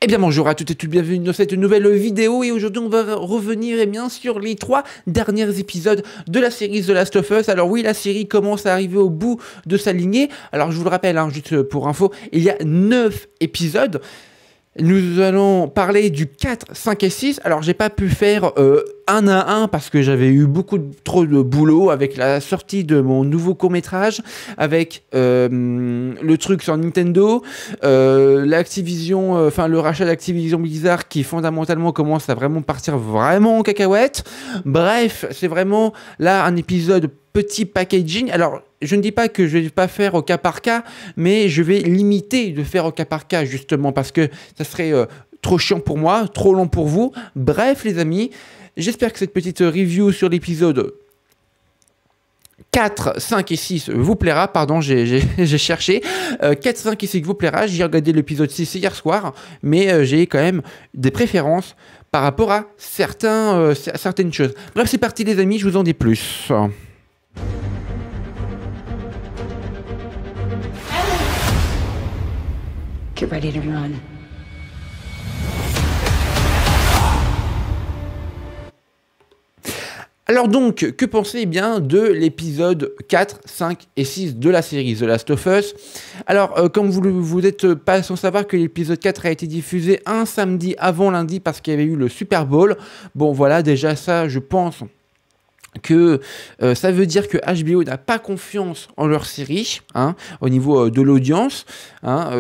Eh bien bonjour à toutes et toutes, bienvenue dans cette nouvelle vidéo et aujourd'hui on va revenir sur les 3 derniers épisodes de la série The Last of Us. Alors oui, la série commence à arriver au bout de sa lignée. Alors je vous le rappelle, juste pour info, il y a 9 épisodes. Nous allons parler du 4, 5 et 6. Alors, j'ai pas pu faire un à un parce que j'avais eu trop de boulot avec la sortie de mon nouveau court-métrage, avec le truc sur Nintendo, l'Activision, le rachat d'Activision Blizzard qui fondamentalement commence à vraiment partir vraiment en cacahuète. Bref, c'est vraiment là un épisode petit packaging. Alors, je ne dis pas que je ne vais pas faire au cas par cas, mais je vais limiter de faire au cas par cas, justement, parce que ça serait trop chiant pour moi, trop long pour vous. Bref, les amis, j'espère que cette petite review sur l'épisode 4, 5 et 6 vous plaira. Pardon, j'ai cherché. 4, 5 et 6 vous plaira. J'ai regardé l'épisode 6 hier soir, mais j'ai quand même des préférences par rapport à certaines choses. Bref, c'est parti, les amis, je vous en dis plus. Get ready to run. Alors donc, que pensez bien de l'épisode 4, 5 et 6 de la série The Last of Us? Alors, comme vous n'êtes pas sans savoir que l'épisode 4 a été diffusé un samedi avant lundi parce qu'il y avait eu le Super Bowl. Bon voilà, déjà ça, je pense que ça veut dire que HBO n'a pas confiance en leur série, au niveau de l'audience.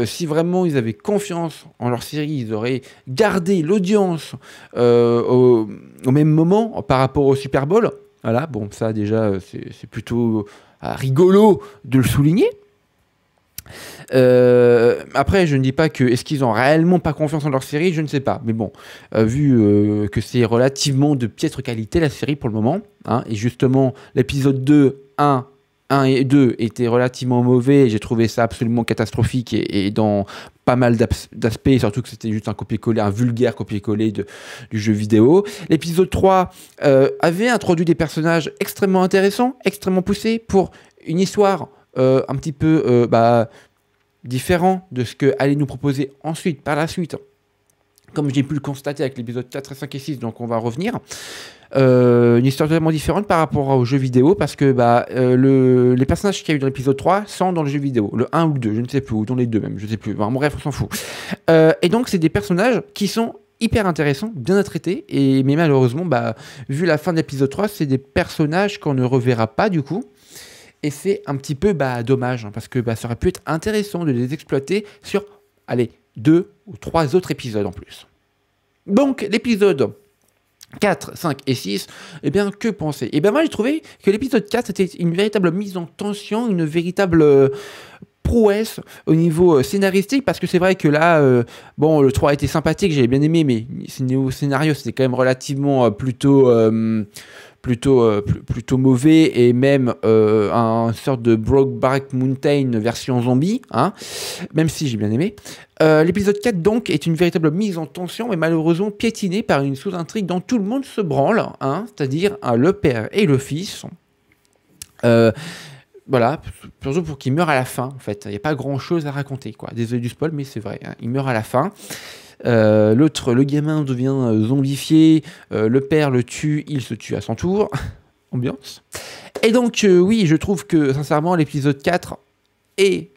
Si vraiment ils avaient confiance en leur série, ils auraient gardé l'audience au même moment par rapport au Super Bowl. Voilà, bon, ça déjà, c'est plutôt rigolo de le souligner. Après, je ne dis pas que est-ce qu'ils ont réellement pas confiance en leur série, je ne sais pas. Mais bon, vu que c'est relativement de piètre qualité la série pour le moment, et justement l'épisode 2, 1 et 2 étaient relativement mauvais, j'ai trouvé ça absolument catastrophique et dans pas mal d'aspects, surtout que c'était juste un copier-coller, un vulgaire copier-coller du jeu vidéo. L'épisode 3 avait introduit des personnages extrêmement intéressants, extrêmement poussés pour une histoire un petit peu différent de ce que allait nous proposer ensuite, par la suite, comme j'ai pu le constater avec l'épisode 4, 5 et 6, donc on va revenir. Une histoire totalement différente par rapport au jeu vidéo, parce que les personnages qu'il y a eu dans l'épisode 3 sont dans le jeu vidéo, le 1 ou le 2, je ne sais plus, ou dans les deux même, je ne sais plus, bon, bref, on s'en fout. Et donc c'est des personnages qui sont hyper intéressants, bien à traiter, mais malheureusement, vu la fin de l'épisode 3, c'est des personnages qu'on ne reverra pas du coup. Et c'est un petit peu dommage, parce que ça aurait pu être intéressant de les exploiter sur, 2 ou 3 autres épisodes en plus. Donc, l'épisode 4, 5 et 6, que penser? Moi, j'ai trouvé que l'épisode 4, c'était une véritable mise en tension, une véritable prouesse au niveau scénaristique, parce que c'est vrai que là, le 3 était sympathique, j'avais bien aimé, mais au scénario, c'était quand même relativement plutôt mauvais, et même un sorte de Brokeback Mountain version zombie, même si j'ai bien aimé. L'épisode 4 donc est une véritable mise en tension, mais malheureusement piétinée par une sous-intrigue dont tout le monde se branle, c'est-à-dire le père et le fils. Voilà, surtout pour qu'il meure à la fin, en fait. Il n'y a pas grand-chose à raconter, quoi. Désolé du spoil, mais c'est vrai, il meurt à la fin. L'autre, le gamin devient zombifié, le père le tue, il se tue à son tour. Ambiance. Et donc, oui, je trouve que, sincèrement, l'épisode 4 est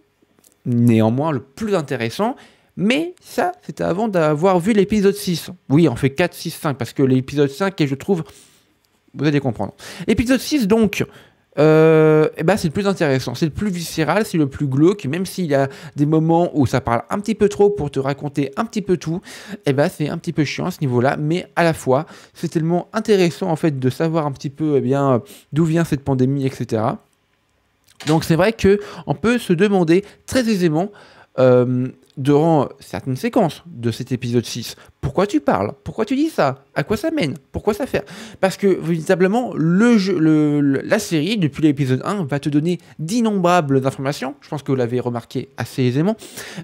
néanmoins le plus intéressant, mais ça, c'était avant d'avoir vu l'épisode 6. Oui, on fait 4, 6, 5, parce que l'épisode 5, et je trouve... Vous allez comprendre. L'épisode 6, donc... c'est le plus intéressant, c'est le plus viscéral, c'est le plus glauque, même s'il y a des moments où ça parle un petit peu trop pour te raconter un petit peu tout, c'est un petit peu chiant à ce niveau-là, mais à la fois, c'est tellement intéressant en fait de savoir un petit peu d'où vient cette pandémie, etc. Donc c'est vrai que on peut se demander très aisément durant certaines séquences de cet épisode 6, pourquoi tu parles? Pourquoi tu dis ça? À quoi ça mène? Pourquoi ça fait? Parce que, véritablement, la série, depuis l'épisode 1, va te donner d'innombrables informations, je pense que vous l'avez remarqué assez aisément,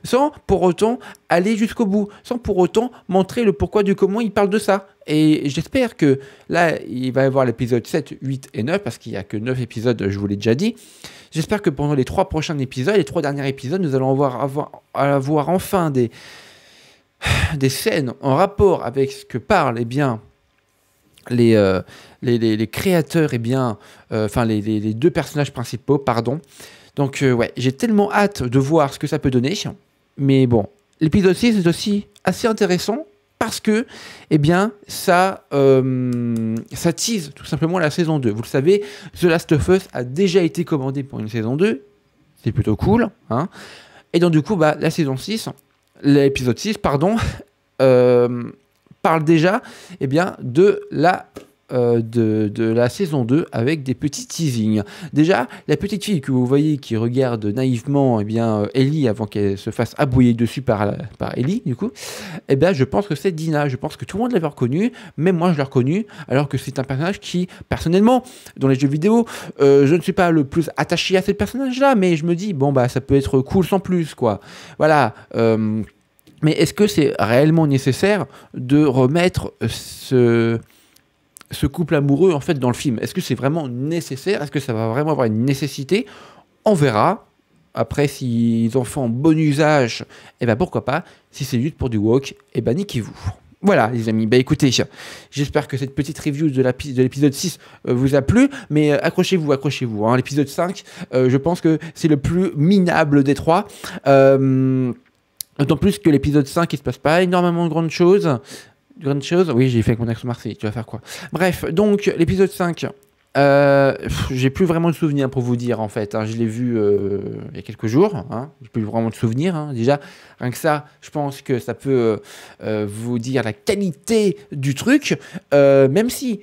sans pour autant aller jusqu'au bout, sans pour autant montrer le pourquoi du comment il parle de ça. Et j'espère que là, il va y avoir l'épisode 7, 8 et 9, parce qu'il n'y a que 9 épisodes, je vous l'ai déjà dit. J'espère que pendant les 3 prochains épisodes, les 3 derniers épisodes, nous allons avoir enfin des scènes en rapport avec ce que parlent eh bien, les créateurs, eh bien, enfin les deux personnages principaux, pardon. Donc ouais, j'ai tellement hâte de voir ce que ça peut donner. Mais bon, l'épisode 6 est aussi assez intéressant parce que, eh bien, ça tease tout simplement la saison 2. Vous le savez, The Last of Us a déjà été commandé pour une saison 2. C'est plutôt cool. Hein. Et donc du coup, bah, la saison 6, l'épisode 6, pardon, parle déjà eh bien, de la saison 2 avec des petits teasings. Déjà, la petite fille que vous voyez qui regarde naïvement eh bien, Ellie avant qu'elle se fasse abouiller dessus par Ellie, du coup, eh bien, je pense que c'est Dina. Je pense que tout le monde l'avait reconnue, même moi je l'ai reconnue, alors que c'est un personnage qui, personnellement, dans les jeux vidéo, je ne suis pas le plus attaché à ce personnage-là, mais je me dis, bon, bah, ça peut être cool sans plus, quoi. Voilà. Mais est-ce que c'est réellement nécessaire de remettre ce couple amoureux en fait dans le film? Est-ce que c'est vraiment nécessaire? Est-ce que ça va vraiment avoir une nécessité? On verra. Après, s'ils en font bon usage, eh ben pourquoi pas. Si c'est juste pour du walk, eh ben niquez-vous. Voilà les amis, bah écoutez, j'espère que cette petite review de l'épisode 6 vous a plu, mais accrochez-vous, accrochez-vous. Hein. L'épisode 5, je pense que c'est le plus minable des trois. D'autant plus que l'épisode 5, il se passe pas énormément de grandes choses. Oui, j'ai fait avec mon accent marseillais, tu vas faire quoi? Bref, donc l'épisode 5, j'ai plus vraiment de souvenirs pour vous dire en fait. Hein. Je l'ai vu il y a quelques jours, hein. J'ai plus vraiment de souvenirs. Hein. Déjà, rien que ça, je pense que ça peut vous dire la qualité du truc, même si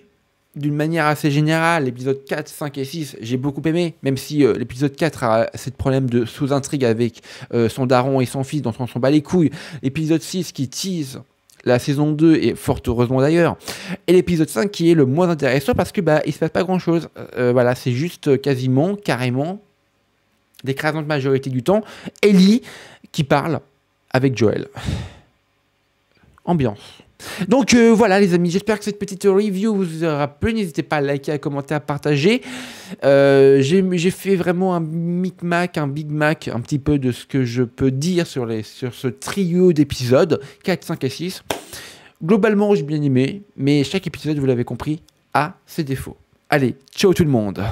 d'une manière assez générale, l'épisode 4, 5 et 6, j'ai beaucoup aimé, même si l'épisode 4 a ce problème de sous-intrigue avec son daron et son fils dont on s'en bat les couilles. L'épisode 6 qui tease la saison 2, et fort heureusement d'ailleurs, et l'épisode 5 qui est le moins intéressant parce que bah, il se passe pas grand-chose. Voilà, c'est juste quasiment, carrément, l'écrasante majorité du temps, Ellie qui parle avec Joel. Ambiance. Donc voilà les amis, j'espère que cette petite review vous aura plu. N'hésitez pas à liker, à commenter, à partager. J'ai fait vraiment un micmac, un Big Mac, un petit peu de ce que je peux dire sur ce trio d'épisodes 4, 5 et 6. Globalement, j'ai bien aimé, mais chaque épisode, vous l'avez compris, a ses défauts. Allez, ciao tout le monde.